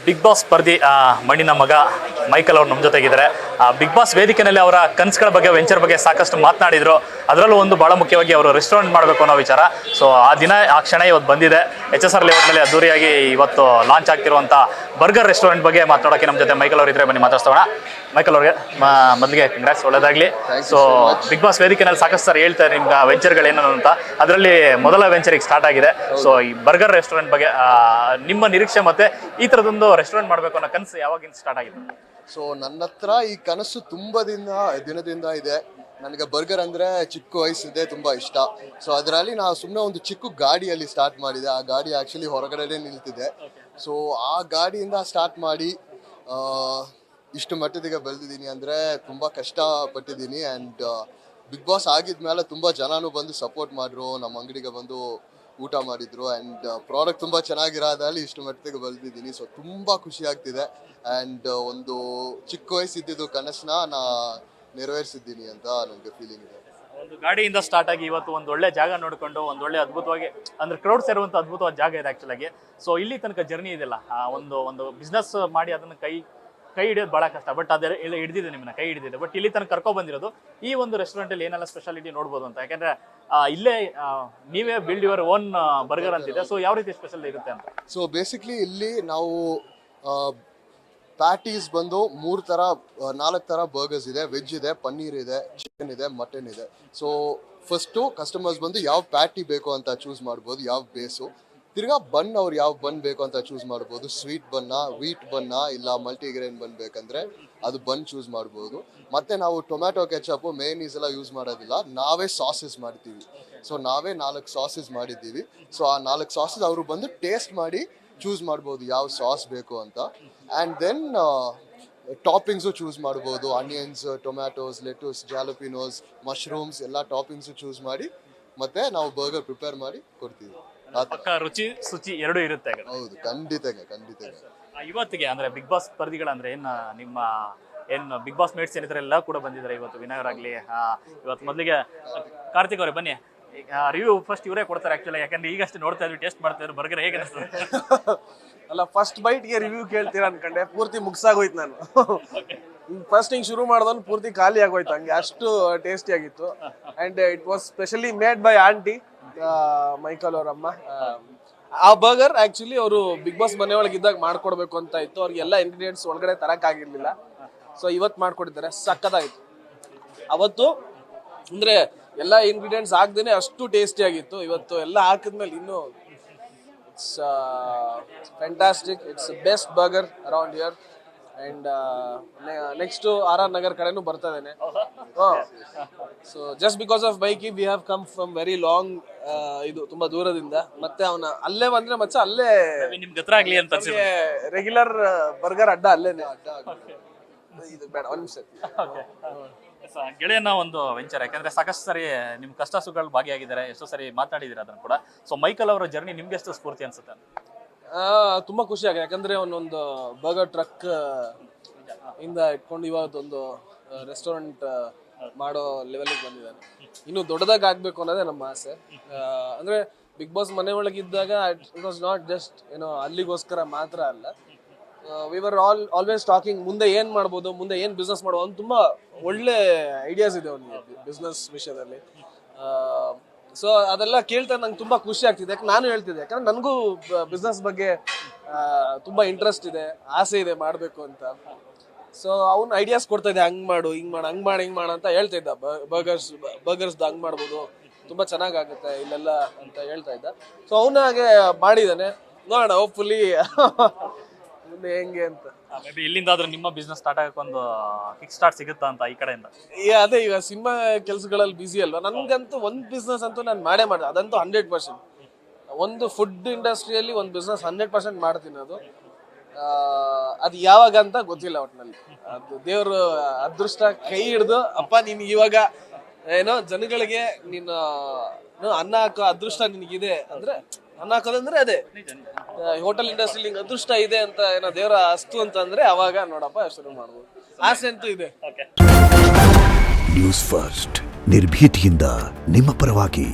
Big boss ಸ್ಪರ್ಧಿ ಮಣ್ಣಿನ ಮಗ Michael ಅವರು ನಮ್ಮ ಜೊತೆಗಿದ್ದಾರೆ. ಬಿಗ್ ಬಾಸ್ ವೇದಿಕೆಯಲ್ಲಿ ಅವರ ಕನಸುಗಳ ಬಗ್ಗೆ, ವೆಂಚರ್ ಬಗ್ಗೆ ಸಾಕಷ್ಟು ಮಾತನಾಡಿದ್ರು. ಅದರಲ್ಲೂ ಒಂದು ಬಹಳ ಮುಖ್ಯವಾಗಿ ಅವರು ರೆಸ್ಟೋರೆಂಟ್ ಮಾಡಬೇಕು ಅನ್ನೋ ವಿಚಾರ. ಸೊ ಆ ಕ್ಷಣ ಇವತ್ತು ಬಂದಿದೆ. HSR ಲೇಔಟ್ನಲ್ಲಿ ಅದ್ದೂರಿಯಾಗಿ ಇವತ್ತು ಲಾಂಚ್ ಆಗ್ತಿರುವಂಥ ಬರ್ಗರ್ ರೆಸ್ಟೋರೆಂಟ್ ಬಗ್ಗೆ ಮಾತಾಡೋಕ್ಕೆ ನಮ್ಮ ಜೊತೆ ಮೈಕಲ್ ಅವರು ಇದ್ರೆ ಬನ್ನಿ ಮಾತಾಡ್ಸೋಣ. ಮೈಕಲ್ ಅವ್ರಿಗೆ ಮೊದಲಿಗೆ ಕಂಗ್ರಾಟ್ಸ್, ಒಳ್ಳೆದಾಗಲಿ. ಸೊ ಬಿಗ್ ಬಾಸ್ ವೇದಿಕೆಯಲ್ಲಿ ಸಾಕಷ್ಟು ಸರ್ ಹೇಳ್ತಾರೆ ನಿಮ್ಗೆ ವೆಂಚರ್ಗಳೇನು ಅಂತ. ಅದರಲ್ಲಿ ಮೊದಲ ವೆಂಚರಿಗೆ ಸ್ಟಾರ್ಟ್ ಆಗಿದೆ. ಸೊ ಈ ಬರ್ಗರ್ ರೆಸ್ಟೋರೆಂಟ್ ಬಗ್ಗೆ ನಿಮ್ಮ ನಿರೀಕ್ಷೆ ಮತ್ತೆ ಈ ಥರದೊಂದು ರೆಸ್ಟೋರೆಂಟ್ ಮಾಡಬೇಕು ಅನ್ನೋ ಕನಸು ಯಾವಾಗಿಂದ ಸ್ಟಾರ್ಟ್ ಆಗಿದೆ? ಸೊ ನನ್ನ ಹತ್ರ ಈ ಕನಸು ತುಂಬ ದಿನದಿಂದ ಇದೆ. ನನಗೆ ಬರ್ಗರ್ ಅಂದರೆ ಚಿಕ್ಕ ವಯಸ್ಸಿದೆ ತುಂಬ ಇಷ್ಟ. ಸೊ ಅದರಲ್ಲಿ ನಾವು ಸುಮ್ಮನೆ ಒಂದು ಚಿಕ್ಕ ಗಾಡಿಯಲ್ಲಿ ಸ್ಟಾರ್ಟ್ ಮಾಡಿದೆ. ಆ ಗಾಡಿ ಆ್ಯಕ್ಚುಲಿ ಹೊರಗಡೆ ನಿಲ್ತಿದೆ. ಸೊ ಆ ಗಾಡಿಯಿಂದ ಸ್ಟಾರ್ಟ್ ಮಾಡಿ ಇಷ್ಟು ಮಟ್ಟದಿಗೆ ಬೆಳೆದಿದ್ದೀನಿ ಅಂದರೆ ತುಂಬ ಕಷ್ಟಪಟ್ಟಿದ್ದೀನಿ. ಆ್ಯಂಡ್ ಬಿಗ್ ಬಾಸ್ ಆಗಿದ್ಮೇಲೆ ತುಂಬ ಜನನೂ ಬಂದು ಸಪೋರ್ಟ್ ಮಾಡಿದ್ರು, ನಮ್ಮ ಅಂಗಡಿಗೆ ಬಂದು ಊಟ ಮಾಡಿದ್ರು. ಆ್ಯಂಡ್ ಪ್ರಾಡಕ್ಟ್ ತುಂಬ ಚೆನ್ನಾಗಿರೋದ್ರಲ್ಲಿ ಇಷ್ಟು ಮಟ್ಟಿಗೆ ಬೆಳೆದಿದ್ದೀನಿ. ಸೊ ತುಂಬ ಖುಷಿ ಆಗ್ತಿದೆ. ಆ್ಯಂಡ್ ಒಂದು ಚಿಕ್ಕ ವಯಸ್ಸಿದ್ದು ಕನಸನ್ನ ನಾ ನೆರವೇರಿಸಿದ್ದೀನಿ ಅಂತ ನನಗೆ ಫೀಲಿಂಗ್ ಇದೆ. ಒಂದು ಗಾಡಿಯಿಂದ ಸ್ಟಾರ್ಟ್ ಆಗಿ ಇವತ್ತು ಒಂದು ಒಳ್ಳೆ ಜಾಗ ನೋಡಿಕೊಂಡು ಒಂದು ಒಳ್ಳೆ ಅದ್ಭುತವಾಗಿ ಅಂದ್ರೆ ಕ್ರೌಡ್ ಸೇರುವಂಥ ಅದ್ಭುತವಾದ ಜಾಗ ಇದೆ ಆ್ಯಕ್ಚುಲಾಗಿ. ಸೊ ಇಲ್ಲಿ ತನಕ ಜರ್ನಿ ಇದೆಯಲ್ಲ, ಒಂದು ಬಿಸ್ನೆಸ್ ಮಾಡಿ ಅದನ್ನು ಕೈ ಹಿಡಿಯೋದು ಭಾಳ ಕಷ್ಟ. ಬಟ್ ಅದೆಲ್ಲ ಹಿಡಿದಿದೆ, ನಿಮ್ಮನ್ನ ಕೈ ಹಿಡಿದಿದೆ. ಬಟ್ ಇಲ್ಲಿ ತನಕ ಕರ್ಕೊ ಬಂದಿರೋದು ಈ ಒಂದು ರೆಸ್ಟೋರೆಂಟಲ್ಲಿ ಏನೆಲ್ಲ ಸ್ಪೆಷಾಲಿಟಿ ನೋಡ್ಬೋದು ಅಂತ. ಯಾಕಂದ್ರೆ ಇಲ್ಲೇ ನೀವೇ ಬಿಲ್ಡ್ ಯುವರ್ ಓನ್ ಬರ್ಗರ್ ಅಂತಿದೆ. ಸೊ ಯಾವ ರೀತಿ ಸ್ಪೆಷಲ್ ಇರುತ್ತೆ ಅಂತ? ಸೊ ಬೇಸಿಕ್ಲಿ ಇಲ್ಲಿ ನಾವು ಪ್ಯಾಟೀಸ್ ಬಂದು 4 ಥರ ಬರ್ಗರ್ಸ್ ಇದೆ. ವೆಜ್ ಇದೆ, ಪನ್ನೀರ್ ಇದೆ, ಚಿಕನ್ ಇದೆ, ಮಟನ್ ಇದೆ. ಸೊ ಫಸ್ಟು ಕಸ್ಟಮರ್ಸ್ ಬಂದು ಯಾವ ಪ್ಯಾಟಿ ಬೇಕು ಅಂತ ಚೂಸ್ ಮಾಡ್ಬೋದು, ಯಾವ ಬೇಸು. ತಿರ್ಗಾ ಬನ್ ಅವ್ರು ಯಾವ ಬನ್ ಬೇಕು ಅಂತ ಚೂಸ್ ಮಾಡ್ಬೋದು. ಸ್ವೀಟ್ ಬನ್ನ, ವೀಟ್ ಬನ್ನ, ಇಲ್ಲ ಮಲ್ಟಿಗ್ರೇನ್ ಬನ್ ಬೇಕಂದ್ರೆ ಅದು ಬನ್ ಚೂಸ್ ಮಾಡ್ಬೋದು. ಮತ್ತು ನಾವು ಟೊಮ್ಯಾಟೊ ಕೆಚಪ್ಪು ಮೇನೀಸ್ ಎಲ್ಲ ಯೂಸ್ ಮಾಡೋದಿಲ್ಲ, ನಾವೇ ಸಾಸಸ್ ಮಾಡ್ತೀವಿ. ಸೊ ನಾವೇ 4 ಸಾಸಸ್ ಮಾಡಿದ್ದೀವಿ. ಸೊ ಆ 4 ಸಾಸಸ್ ಅವರು ಬಂದು ಟೇಸ್ಟ್ ಮಾಡಿ ಚೂಸ್ ಮಾಡ್ಬೋದು ಯಾವ ಸಾಸ್ ಬೇಕು ಅಂತ. ಆ್ಯಂಡ್ ದೆನ್ ಟಾಪಿಂಗ್ಸು ಚೂಸ್ ಮಾಡ್ಬೋದು. ಆನಿಯನ್ಸ್, ಟೊಮ್ಯಾಟೋಸ್, ಲೆಟೂಸ್, ಜಾಲಪಿನೋಸ್, ಮಶ್ರೂಮ್ಸ್ ಎಲ್ಲ ಟಾಪಿಂಗ್ಸು ಚೂಸ್ ಮಾಡಿ ಮತ್ತೆ ನಾವು ಬರ್ಗರ್ ಪ್ರಿಪೇರ್ ಮಾಡಿ ಕೊಡ್ತೀವಿ. ರುಚಿ ಶುಚಿ ಎರಡೂ ಇರುತ್ತೆ. ಹೌದು, ಖಂಡಿತ. ಇವತ್ತಿಗೆ ಅಂದ್ರೆ ಬಿಗ್ ಬಾಸ್ ಸ್ಪರ್ಧಿಗಳಂದ್ರೆ ನಿಮ್ಮ ಬಿಗ್ ಬಾಸ್ ಮೇಟ್ಸ್ ಏನಿದ್ರೆ ಎಲ್ಲ ಕೂಡ ಬಂದಿದ್ದಾರೆ ಇವತ್ತು. ವಿನಯರಾಗ್ಲಿ, ಇವತ್ತು ಮೊದಲಿಗೆ ಕಾರ್ತಿಕ್ ಅವರೇ ಬನ್ನಿ. ರಿವ್ಯೂ ಫಸ್ಟ್ ಇವರೇ ಕೊಡ್ತಾರೆ ಆಕ್ಚುಲಿ. ಯಾಕಂದ್ರೆ ಈಗಷ್ಟೇ ನೋಡ್ತಾ ಇದ್ವಿ, ಟೇಸ್ಟ್ ಮಾಡ್ತಾ ಇದ್ರು. ಬರ್ಗರ್ ಹೇಗೆ ಅನಿಸ್ತದೆ? ಅಲ್ಲ, ಫಸ್ಟ್ ಬೈಟ್ಗೆ ರಿವ್ಯೂ ಕೇಳ್ತೀರಾ ಅನ್ಕೊಂಡೆ, ಪೂರ್ತಿ ಮುಗ್ಸಾಗೋಯ್ತು ನಾನು. ಫಸ್ಟ್ ಹಿಂಗ್ ಶುರು ಮಾಡಿದವನು ಪೂರ್ತಿ ಖಾಲಿ ಆಗೋಯ್ತು, ಹಂಗೆ ಅಷ್ಟು ಟೇಸ್ಟಿ ಆಗಿತ್ತು. And it was specially made by aunty Michael ಅವರಮ್ಮ. ಆ ಬರ್ಗರ್ ಆಕ್ಚುಲಿ ಅವರು ಬಿಗ್ ಬಾಸ್ ಮನೆ ಒಳಗೆ ಇದ್ದಾಗ ಮಾಡ್ಕೊಡ್ಬೇಕು ಅಂತ ಇತ್ತು. ಅವ್ರಿಗೆಲ್ಲ ಇಂಗ್ರೀಡಿಯೆಂಟ್ಸ್ ಒಳಗಡೆ ತರಕಾಗಿರ್ಲಿಲ್ಲ. ಸೊ ಇವತ್ತು ಮಾಡ್ಕೊಟ್ಟಿದ್ದಾರೆ, ಸಕ್ಕತ್ತಾಗಿತ್ತು. ಅವತ್ತು ಅಂದ್ರೆ ಎಲ್ಲ ಇಂಗ್ರೀಡಿಯೆಂಟ್ಸ್ ಹಾಕ್ದೇನೆ ಅಷ್ಟು ಟೇಸ್ಟಿ ಆಗಿತ್ತು. ಇವತ್ತು ಎಲ್ಲ ಹಾಕಿದ್ಮೇಲೆ ಇನ್ನೂ it's fantastic. It's best burger around here. And next RR Nagar ಕಡೆನೂ ಬರ್ತಾ ಇದ್ದೇನೆ. So just because of bike we have come from very long. ಇದು ತುಂಬಾ ದೂರದಿಂದ. ಮತ್ತೆ ಅವನ ಅಲ್ಲೇ ಬಂದ್ರೆ ಮಚ್ಚ ಅಲ್ಲೇ ರೆಗ್ಯುಲರ್ ಬರ್ಗರ್ ಅಡ್ಡ ಅಲ್ಲೇನೆ. ಇದು ಬೇಡ, ಒಂದ್ ನಿಮಿಷ. ಗೆಳೆಯನ ಒಂದು ವೆಂಚರ್, ಯಾಕಂದ್ರೆ ಸಾಕಷ್ಟು ಸರಿ ನಿಮ್ ಕಷ್ಟ ಸುಖಗಳು ಭಾಗಿಯಾಗಿದ್ದಾರೆ, ಎಷ್ಟೋ ಸರಿ ಮಾತನಾಡಿದಿರ ಅದನ್ನು ಕೂಡ. ಸೊ ಮೈಕಲ್ ಅವರ ಜರ್ನಿ ನಿಮ್ಗೆ ಎಷ್ಟು ಸ್ಫೂರ್ತಿ ಅನ್ಸುತ್ತೆ? ತುಂಬಾ ಖುಷಿ ಆಗಿದೆ. ಯಾಕಂದ್ರೆ ಅವನೊಂದು ಬರ್ಗರ್ ಟ್ರಕ್ ಇಂದ ಇಟ್ಕೊಂಡು ಇವತ್ತೊಂದು ರೆಸ್ಟೋರೆಂಟ್ ಮಾಡೋ ಲೆವೆಲ್ಗೆ ಬಂದಿದ್ದಾನೆ. ಇನ್ನು ದೊಡ್ಡದಾಗಿ ಆಗ್ಬೇಕು ಅನ್ನೋದೇ ನಮ್ಮ ಆಸೆ. ಅಂದ್ರೆ ಬಿಗ್ ಬಾಸ್ ಮನೆ ಒಳಗಿದ್ದಾಗ ಇಟ್ ವಾಸ್ ನಾಟ್ ಜಸ್ಟ್ ಅಲ್ಲಿಗೋಸ್ಕರ ಮಾತ್ರ ಅಲ್ಲ. ವಿ ವರ್ ಆಲ್ವೇಸ್ ಟಾಕಿಂಗ್ ಮುಂದೆ ಏನ್ ಮಾಡ್ಬೋದು, ಮುಂದೆ ಏನ್ ಬಿಸ್ನೆಸ್ ಮಾಡ್ಬೋದು ಅಂತ. ತುಂಬಾ ಒಳ್ಳೆ ಐಡಿಯಾಸ್ ಇದೆ ಅವನಿಗೆ ಬಿಸ್ನೆಸ್ ವಿಷಯದಲ್ಲಿ. ಸೊ ಅದೆಲ್ಲ ಕೇಳ್ತಾ ನಂಗೆ ತುಂಬಾ ಖುಷಿ ಆಗ್ತಿದೆ. ಯಾಕೆ ನಾನು ಹೇಳ್ತಿದ್ದೆ, ಯಾಕಂದ್ರೆ ನನಗೂ ಬಿಸ್ನೆಸ್ ಬಗ್ಗೆ ತುಂಬಾ ಇಂಟ್ರೆಸ್ಟ್ ಇದೆ, ಆಸೆ ಇದೆ ಮಾಡಬೇಕು ಅಂತ. ಸೊ ಅವ್ನು ಐಡಿಯಾಸ್ ಕೊಡ್ತಾ ಇದ್ದೆ, ಹಂಗ್ ಮಾಡು, ಹಿಂಗ್ ಮಾಡು ಅಂತ ಹೇಳ್ತಾ ಇದ್ದ. ಬರ್ಗರ್ಸ್ದು ಹಂಗ್ ಮಾಡ್ಬೋದು, ತುಂಬಾ ಚೆನ್ನಾಗಾಗುತ್ತೆ ಇಲ್ಲೆಲ್ಲ ಅಂತ ಹೇಳ್ತಾ ಇದ್ದ. ಸೊ ಅವನ ಹಾಗೆ ಮಾಡಿದ್ದಾನೆ. ನೋಡೋಣ, ಹೋಪ್ಫುಲಿ ಮುಂದೆ ಹೆಂಗೆ ಅಂತ. ಇಲ್ಲಿಂದಾದ್ರೂ ನಿಮ್ಮ ಬಿಸ್ನೆಸ್ ಸ್ಟಾರ್ಟ್ ಆಗಕ್ಕೆ ಒಂದು ಕಿಕ್ ಸ್ಟಾರ್ಟ್ ಸಿಗುತ್ತಾ ಅಂತ ಈ ಕಡೆಯಿಂದ? ಅದೇ, ಈಗ ಸಿನಿಮಾ ಕೆಲಸಗಳಲ್ಲಿ ಬಿಸಿ ಅಲ್ವಾ. ನನ್ಗಂತೂ ಒಂದು ಬಿಸ್ನೆಸ್ ಅಂತೂ ನಾನು ಮಾಡೇ ಮಾಡಿದೆ, ಅದಂತೂ 100%. ಒಂದು ಫುಡ್ ಇಂಡಸ್ಟ್ರಿಯಲ್ಲಿ ಒಂದು ಬಿಸ್ನೆಸ್ 100% ಮಾಡ್ತೀನಿ. ಅದು ಯಾವಾಗ ಅಂತ ಗೊತ್ತಿಲ್ಲ ಒಟ್ಟಿನಲ್ಲಿ. ಅದು ದೇವ್ರ ಅದೃಷ್ಟ ಕೈ ಹಿಡ್ದು, ಅಪ್ಪ ನೀನ್ ಇವಾಗ ಜನಗಳಿಗೆ ನೀನು ಅನ್ನ ಹಾಕೋ ಅದೃಷ್ಟ ನಿನಗಿದೆ ಅಂದ್ರೆ, ಅನ್ನ ಹಾಕೋದಂದ್ರೆ ಅದೇ ಹೋಟೆಲ್ ಇಂಡಸ್ಟ್ರಿ ಅದೃಷ್ಟ ಇದೆ ಅಂತ ದೇವರ ಅಸ್ತು ಅಂತಂದ್ರೆ ಅವಾಗ ನೋಡಪ್ಪ ಶುರು ಮಾಡ್ಬೋದು. ಆಸೆ ಅಂತೂ ಇದೆ. ನ್ಯೂಸ್ ಫಸ್ಟ್, ನಿರ್ಭೀತಿಯಿಂದ ನಿಮ್ಮ ಪರವಾಗಿ.